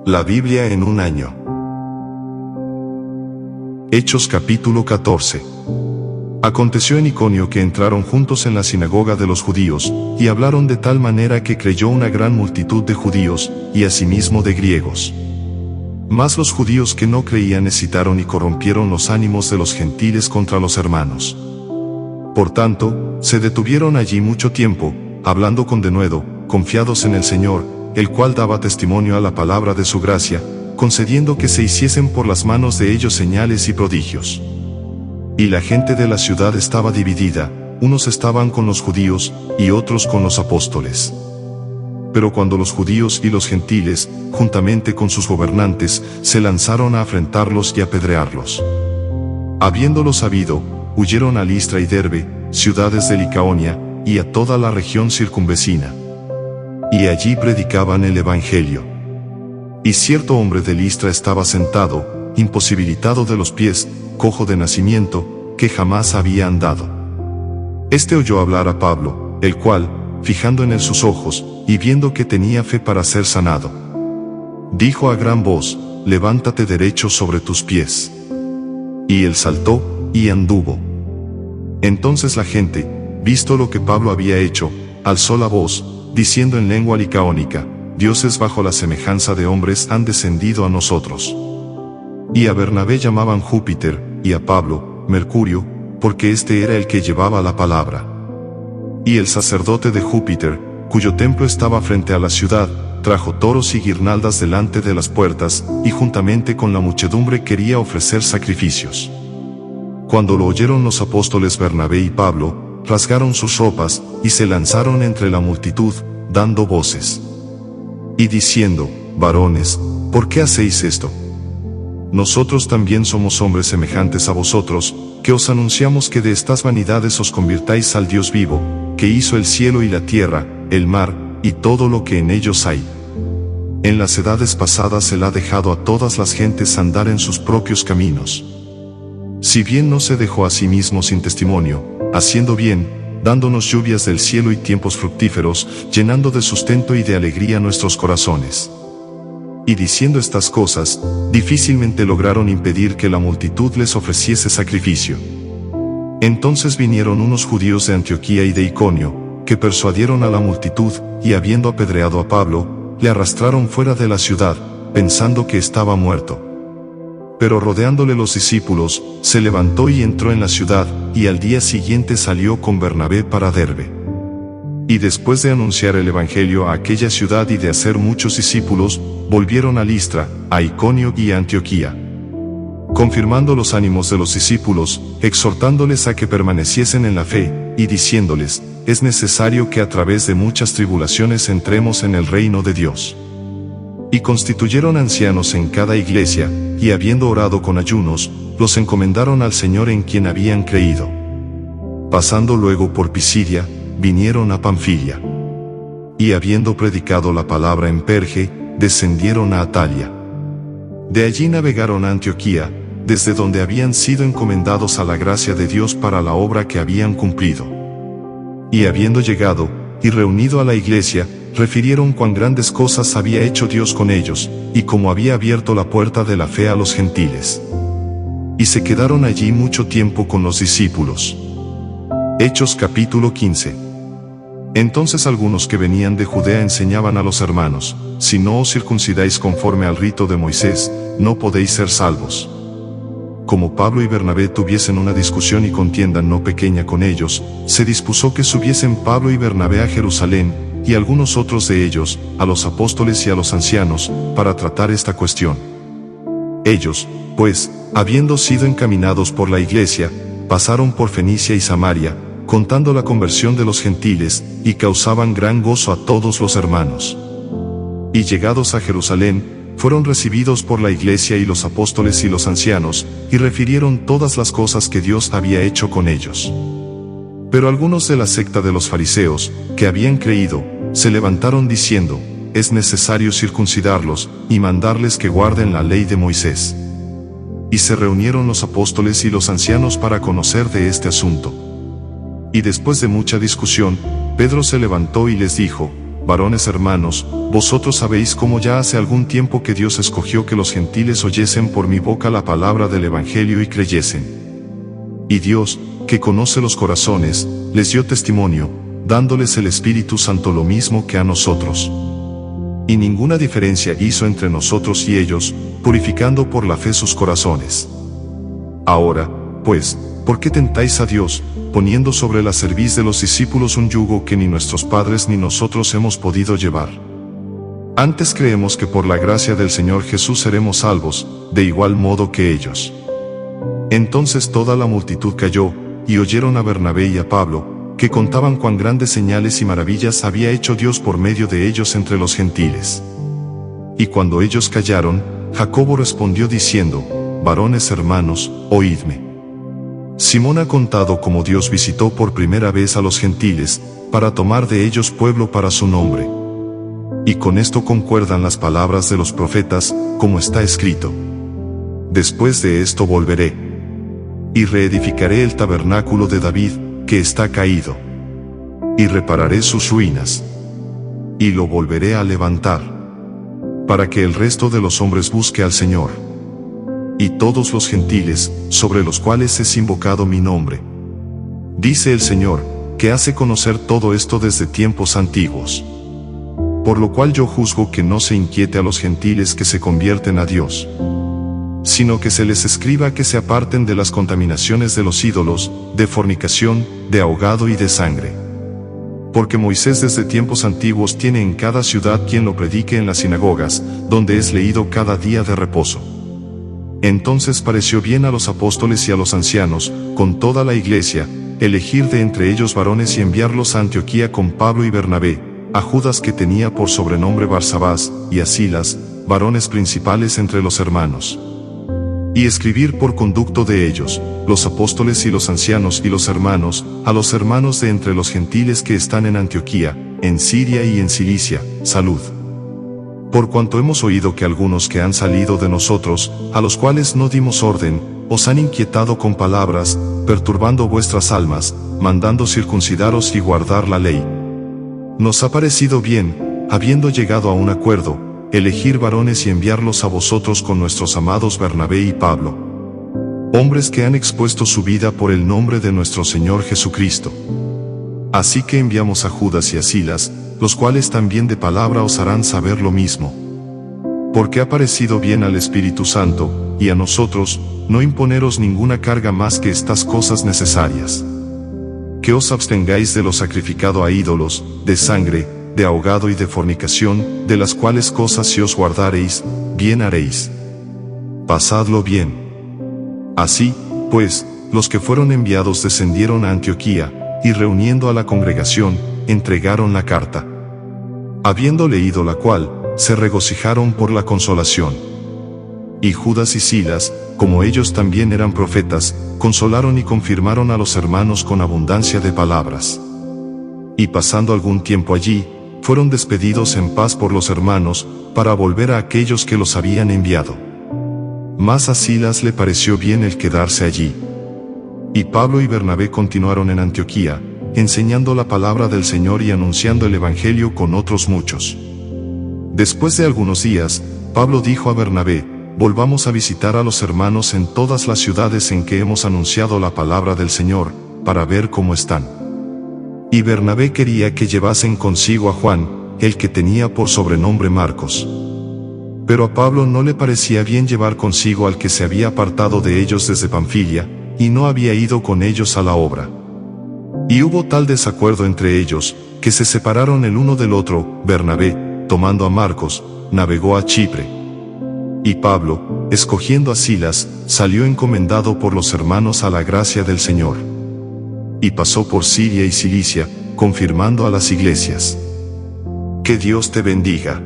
La Biblia en un año. Hechos capítulo 14. Aconteció en Iconio que entraron juntos en la sinagoga de los judíos, y hablaron de tal manera que creyó una gran multitud de judíos, y asimismo de griegos. Mas los judíos que no creían excitaron y corrompieron los ánimos de los gentiles contra los hermanos. Por tanto, se detuvieron allí mucho tiempo, hablando con denuedo, confiados en el Señor, el cual daba testimonio a la palabra de su gracia, concediendo que se hiciesen por las manos de ellos señales y prodigios. Y la gente de la ciudad estaba dividida, unos estaban con los judíos, y otros con los apóstoles. Pero cuando los judíos y los gentiles, juntamente con sus gobernantes, se lanzaron a afrentarlos y apedrearlos. Habiéndolo sabido, huyeron a Listra y Derbe, ciudades de Licaonia, y a toda la región circunvecina. Y allí predicaban el evangelio. Y cierto hombre de Listra estaba sentado, imposibilitado de los pies, cojo de nacimiento, que jamás había andado. Este oyó hablar a Pablo, el cual, fijando en él sus ojos, y viendo que tenía fe para ser sanado, dijo a gran voz: levántate derecho sobre tus pies. Y él saltó, y anduvo. Entonces la gente, visto lo que Pablo había hecho, alzó la voz, diciendo en lengua licaónica: dioses bajo la semejanza de hombres han descendido a nosotros. Y a Bernabé llamaban Júpiter, y a Pablo, Mercurio, porque este era el que llevaba la palabra. Y el sacerdote de Júpiter, cuyo templo estaba frente a la ciudad, trajo toros y guirnaldas delante de las puertas, y juntamente con la muchedumbre quería ofrecer sacrificios. Cuando lo oyeron los apóstoles Bernabé y Pablo, rasgaron sus ropas, y se lanzaron entre la multitud, dando voces y diciendo: varones, ¿por qué hacéis esto? Nosotros también somos hombres semejantes a vosotros, que os anunciamos que de estas vanidades os convirtáis al Dios vivo, que hizo el cielo y la tierra, el mar, y todo lo que en ellos hay. En las edades pasadas Él ha dejado a todas las gentes andar en sus propios caminos. Si bien no se dejó a sí mismo sin testimonio, haciendo bien, dándonos lluvias del cielo y tiempos fructíferos, llenando de sustento y de alegría nuestros corazones. Y diciendo estas cosas, difícilmente lograron impedir que la multitud les ofreciese sacrificio. Entonces vinieron unos judíos de Antioquía y de Iconio, que persuadieron a la multitud, y habiendo apedreado a Pablo, le arrastraron fuera de la ciudad, pensando que estaba muerto. Pero rodeándole los discípulos, se levantó y entró en la ciudad, y al día siguiente salió con Bernabé para Derbe. Y después de anunciar el evangelio a aquella ciudad y de hacer muchos discípulos, volvieron a Listra, a Iconio y a Antioquía, confirmando los ánimos de los discípulos, exhortándoles a que permaneciesen en la fe, y diciéndoles: es necesario que a través de muchas tribulaciones entremos en el reino de Dios. Y constituyeron ancianos en cada iglesia, y habiendo orado con ayunos, los encomendaron al Señor en quien habían creído. Pasando luego por Pisidia, vinieron a Panfilia. Y habiendo predicado la palabra en Perge, descendieron a Atalia. De allí navegaron a Antioquía, desde donde habían sido encomendados a la gracia de Dios para la obra que habían cumplido. Y habiendo llegado, y reunido a la iglesia, refirieron cuán grandes cosas había hecho Dios con ellos, y cómo había abierto la puerta de la fe a los gentiles. Y se quedaron allí mucho tiempo con los discípulos. Hechos capítulo 15. Entonces algunos que venían de Judea enseñaban a los hermanos: si no os circuncidáis conforme al rito de Moisés, no podéis ser salvos. Como Pablo y Bernabé tuviesen una discusión y contienda no pequeña con ellos, se dispuso que subiesen Pablo y Bernabé a Jerusalén, y algunos otros de ellos, a los apóstoles y a los ancianos, para tratar esta cuestión. Ellos, pues, habiendo sido encaminados por la iglesia, pasaron por Fenicia y Samaria, contando la conversión de los gentiles, y causaban gran gozo a todos los hermanos. Y llegados a Jerusalén, fueron recibidos por la iglesia y los apóstoles y los ancianos, y refirieron todas las cosas que Dios había hecho con ellos. Pero algunos de la secta de los fariseos, que habían creído, se levantaron diciendo: es necesario circuncidarlos, y mandarles que guarden la ley de Moisés. Y se reunieron los apóstoles y los ancianos para conocer de este asunto. Y después de mucha discusión, Pedro se levantó y les dijo: varones hermanos, vosotros sabéis cómo ya hace algún tiempo que Dios escogió que los gentiles oyesen por mi boca la palabra del Evangelio y creyesen. Y Dios, que conoce los corazones, les dio testimonio, dándoles el Espíritu Santo lo mismo que a nosotros. Y ninguna diferencia hizo entre nosotros y ellos, purificando por la fe sus corazones. Ahora, pues, ¿por qué tentáis a Dios, poniendo sobre la cerviz de los discípulos un yugo que ni nuestros padres ni nosotros hemos podido llevar? Antes creemos que por la gracia del Señor Jesús seremos salvos, de igual modo que ellos. Entonces toda la multitud cayó, y oyeron a Bernabé y a Pablo, que contaban cuán grandes señales y maravillas había hecho Dios por medio de ellos entre los gentiles. Y cuando ellos callaron, Jacobo respondió diciendo: varones hermanos, oídme. Simón ha contado cómo Dios visitó por primera vez a los gentiles, para tomar de ellos pueblo para su nombre. Y con esto concuerdan las palabras de los profetas, como está escrito: después de esto volveré, y reedificaré el tabernáculo de David, que está caído, y repararé sus ruinas, y lo volveré a levantar, para que el resto de los hombres busque al Señor, y todos los gentiles, sobre los cuales es invocado mi nombre. Dice el Señor, que hace conocer todo esto desde tiempos antiguos. Por lo cual yo juzgo que no se inquiete a los gentiles que se convierten a Dios, sino que se les escriba que se aparten de las contaminaciones de los ídolos, de fornicación, de ahogado y de sangre. Porque Moisés desde tiempos antiguos tiene en cada ciudad quien lo predique en las sinagogas, donde es leído cada día de reposo. Entonces pareció bien a los apóstoles y a los ancianos, con toda la iglesia, elegir de entre ellos varones y enviarlos a Antioquía con Pablo y Bernabé, a Judas que tenía por sobrenombre Barsabás, y a Silas, varones principales entre los hermanos. Y escribir por conducto de ellos, los apóstoles y los ancianos y los hermanos, a los hermanos de entre los gentiles que están en Antioquía, en Siria y en Cilicia, salud. Por cuanto hemos oído que algunos que han salido de nosotros, a los cuales no dimos orden, os han inquietado con palabras, perturbando vuestras almas, mandando circuncidaros y guardar la ley. Nos ha parecido bien, habiendo llegado a un acuerdo, elegir varones y enviarlos a vosotros con nuestros amados Bernabé y Pablo, hombres que han expuesto su vida por el nombre de nuestro Señor Jesucristo. Así que enviamos a Judas y a Silas, los cuales también de palabra os harán saber lo mismo. Porque ha parecido bien al Espíritu Santo, y a nosotros, no imponeros ninguna carga más que estas cosas necesarias: que os abstengáis de lo sacrificado a ídolos, de sangre, de ahogado y de fornicación, de las cuales cosas si os guardareis, bien haréis. Pasadlo bien. Así, pues, los que fueron enviados descendieron a Antioquía, y reuniendo a la congregación, entregaron la carta. Habiendo leído la cual, se regocijaron por la consolación. Y Judas y Silas, como ellos también eran profetas, consolaron y confirmaron a los hermanos con abundancia de palabras. Y pasando algún tiempo allí, fueron despedidos en paz por los hermanos, para volver a aquellos que los habían enviado. Mas a Silas le pareció bien el quedarse allí. Y Pablo y Bernabé continuaron en Antioquía, enseñando la palabra del Señor y anunciando el Evangelio con otros muchos. Después de algunos días, Pablo dijo a Bernabé: volvamos a visitar a los hermanos en todas las ciudades en que hemos anunciado la palabra del Señor, para ver cómo están. Y Bernabé quería que llevasen consigo a Juan, el que tenía por sobrenombre Marcos. Pero a Pablo no le parecía bien llevar consigo al que se había apartado de ellos desde Panfilia, y no había ido con ellos a la obra. Y hubo tal desacuerdo entre ellos, que se separaron el uno del otro. Bernabé, tomando a Marcos, navegó a Chipre. Y Pablo, escogiendo a Silas, salió encomendado por los hermanos a la gracia del Señor. Y pasó por Siria y Cilicia, confirmando a las iglesias. Que Dios te bendiga.